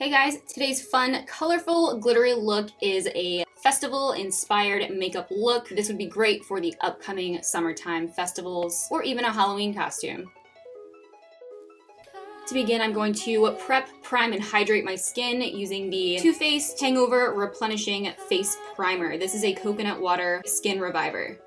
Hey guys, today's fun, colorful, glittery look is a festival-inspired makeup look. This would be great for the upcoming summertime festivals or even a Halloween costume. To begin, I'm going to prep, prime, and hydrate my skin using the Too Faced Hangover Replenishing Face Primer. This is a coconut water skin reviver.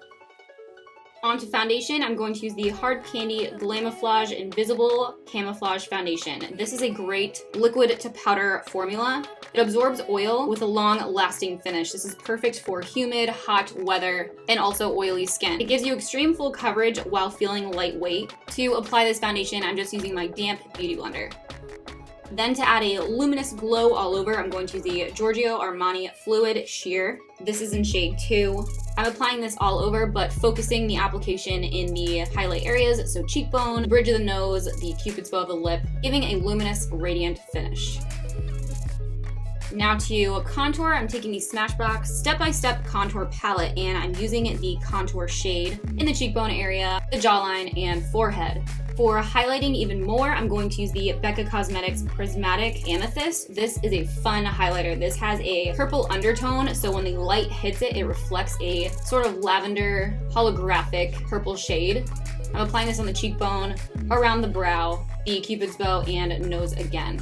Onto foundation, I'm going to use the Hard Candy Glamouflage Invisible Camouflage Foundation. This is a great liquid to powder formula. It absorbs oil with a long-lasting finish. This is perfect for humid, hot weather, and also oily skin. It gives you extreme full coverage while feeling lightweight. To apply this foundation, I'm just using my damp beauty blender. Then to add a luminous glow all over, I'm going to use the Giorgio Armani Fluid Sheer. This is in shade 2. I'm applying this all over, but focusing the application in the highlight areas, so cheekbone, bridge of the nose, the cupid's bow of the lip, giving a luminous, radiant finish. Now to contour, I'm taking the Smashbox Step-by-Step Contour Palette, and I'm using the contour shade in the cheekbone area, the jawline, and forehead. For highlighting even more, I'm going to use the Becca Cosmetics Prismatic Amethyst. This is a fun highlighter. This has a purple undertone, so when the light hits it, it reflects a sort of lavender holographic purple shade. I'm applying this on the cheekbone, around the brow, the cupid's bow, and nose again.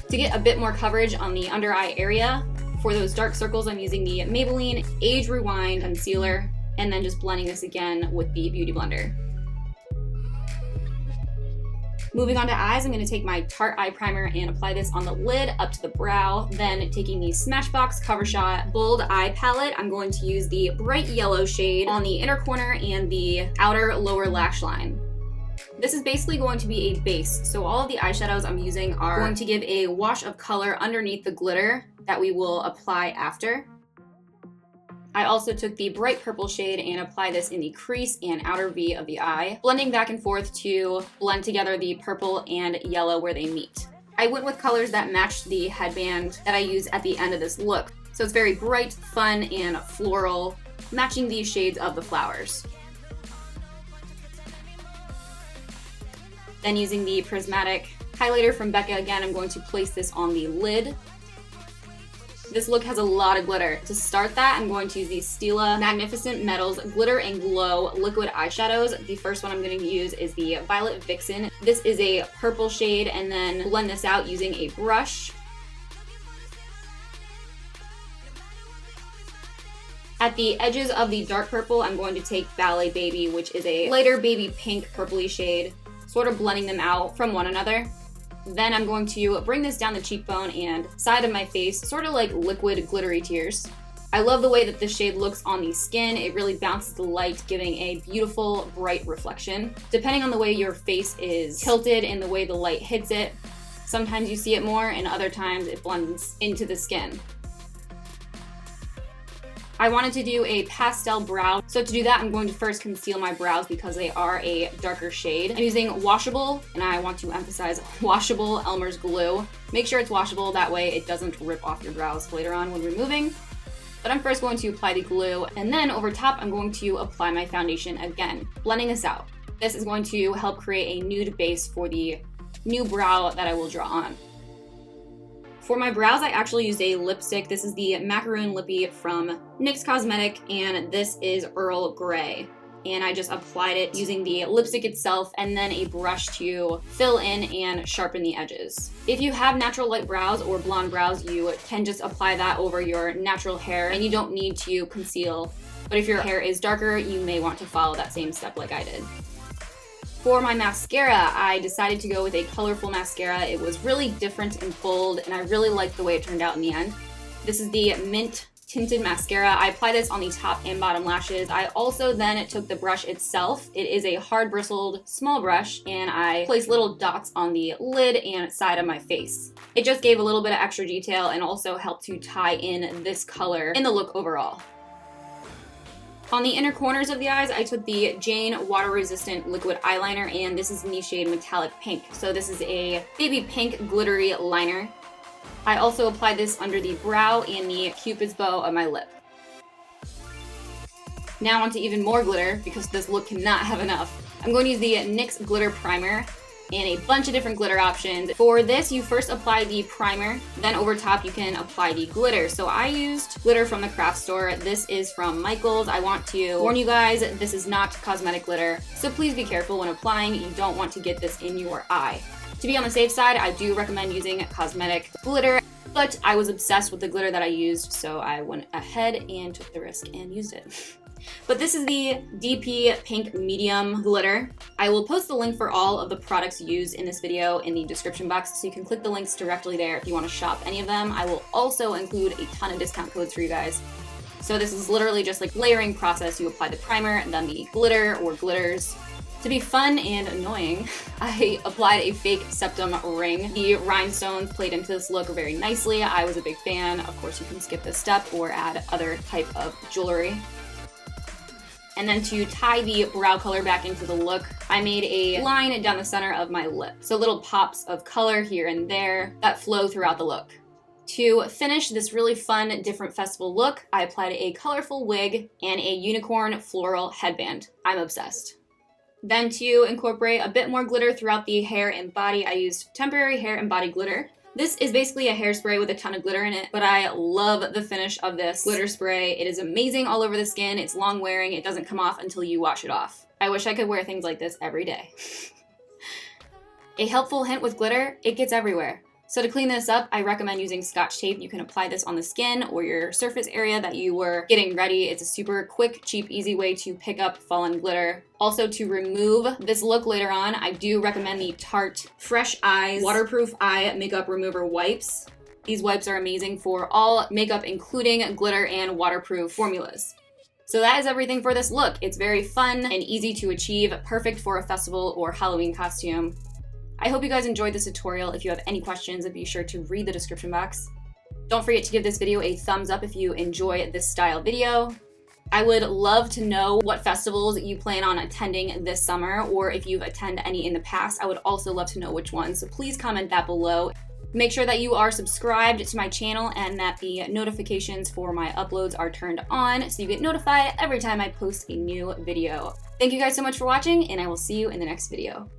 To get a bit more coverage on the under eye area, for those dark circles, I'm using the Maybelline Age Rewind Concealer, and then just blending this again with the Beauty Blender. Moving on to eyes, I'm going to take my Tarte Eye Primer and apply this on the lid up to the brow. Then taking the Smashbox Cover Shot Bold Eye Palette, I'm going to use the bright yellow shade on the inner corner and the outer lower lash line. This is basically going to be a base, so all of the eyeshadows I'm using are going to give a wash of color underneath the glitter that we will apply after. I also took the bright purple shade and applied this in the crease and outer V of the eye, blending back and forth to blend together the purple and yellow where they meet. I went with colors that matched the headband that I use at the end of this look. So it's very bright, fun, and floral, matching these shades of the flowers. Then using the Prismatic highlighter from Becca again, I'm going to place this on the lid. This look has a lot of glitter. To start that, I'm going to use the Stila Magnificent Metals Glitter and Glow Liquid Eyeshadows. The first one I'm going to use is the Violet Vixen. This is a purple shade, and then blend this out using a brush. At the edges of the dark purple, I'm going to take Ballet Baby, which is a lighter baby pink purpley shade, sort of blending them out from one another. Then I'm going to bring this down the cheekbone and side of my face, sort of like liquid glittery tears. I love the way that this shade looks on the skin. It really bounces the light, giving a beautiful, bright reflection. Depending on the way your face is tilted and the way the light hits it, sometimes you see it more and other times it blends into the skin. I wanted to do a pastel brow, so to do that I'm going to first conceal my brows because they are a darker shade. I'm using washable, and I want to emphasize washable Elmer's glue. Make sure it's washable, that way it doesn't rip off your brows later on when removing. But I'm first going to apply the glue, and then over top I'm going to apply my foundation again, blending this out. This is going to help create a nude base for the new brow that I will draw on. For my brows, I actually used a lipstick. This is the Macaroon Lippy from NYX Cosmetic, and this is Earl Grey. And I just applied it using the lipstick itself and then a brush to fill in and sharpen the edges. If you have natural light brows or blonde brows, you can just apply that over your natural hair and you don't need to conceal. But if your hair is darker, you may want to follow that same step like I did. For my mascara, I decided to go with a colorful mascara. It was really different and bold, and I really liked the way it turned out in the end. This is the Mint Tinted Mascara. I apply this on the top and bottom lashes. I also then took the brush itself. It is a hard bristled small brush, and I placed little dots on the lid and side of my face. It just gave a little bit of extra detail and also helped to tie in this color in the look overall. On the inner corners of the eyes, I took the Jane Water Resistant Liquid Eyeliner, and this is in the shade Metallic Pink. So this is a baby pink glittery liner. I also applied this under the brow and the cupid's bow of my lip. Now onto even more glitter, because this look cannot have enough. I'm going to use the NYX Glitter Primer, and a bunch of different glitter options. For this, you first apply the primer, then over top you can apply the glitter. So I used glitter from the craft store. This is from Michaels. I want to warn you guys, this is not cosmetic glitter, so please be careful when applying. You don't want to get this in your eye. To be on the safe side, I do recommend using cosmetic glitter, but I was obsessed with the glitter that I used, so I went ahead and took the risk and used it. But this is the DP Pink Medium Glitter. I will post the link for all of the products used in this video in the description box, so you can click the links directly there if you want to shop any of them. I will also include a ton of discount codes for you guys. So this is literally just like layering process. You apply the primer and then the glitter or glitters. To be fun and annoying, I applied a fake septum ring. The rhinestones played into this look very nicely. I was a big fan. Of course, you can skip this step or add other type of jewelry. And then to tie the brow color back into the look, I made a line down the center of my lip. So little pops of color here and there that flow throughout the look. To finish this really fun, different festival look, I applied a colorful wig and a unicorn floral headband. I'm obsessed. Then to incorporate a bit more glitter throughout the hair and body, I used temporary hair and body glitter. This is basically a hairspray with a ton of glitter in it, but I love the finish of this glitter spray. It is amazing all over the skin. It's long wearing. It doesn't come off until you wash it off. I wish I could wear things like this every day. A helpful hint with glitter, it gets everywhere. So to clean this up, I recommend using Scotch tape. You can apply this on the skin or your surface area that you were getting ready. It's a super quick, cheap, easy way to pick up fallen glitter. Also, to remove this look later on, I do recommend the Tarte Fresh Eyes Waterproof Eye Makeup Remover Wipes. These wipes are amazing for all makeup, including glitter and waterproof formulas. So that is everything for this look. It's very fun and easy to achieve, perfect for a festival or Halloween costume. I hope you guys enjoyed this tutorial. If you have any questions, be sure to read the description box. Don't forget to give this video a thumbs up if you enjoy this style video. I would love to know what festivals you plan on attending this summer, or if you've attended any in the past. I would also love to know which ones, so please comment that below. Make sure that you are subscribed to my channel and that the notifications for my uploads are turned on so you get notified every time I post a new video. Thank you guys so much for watching, and I will see you in the next video.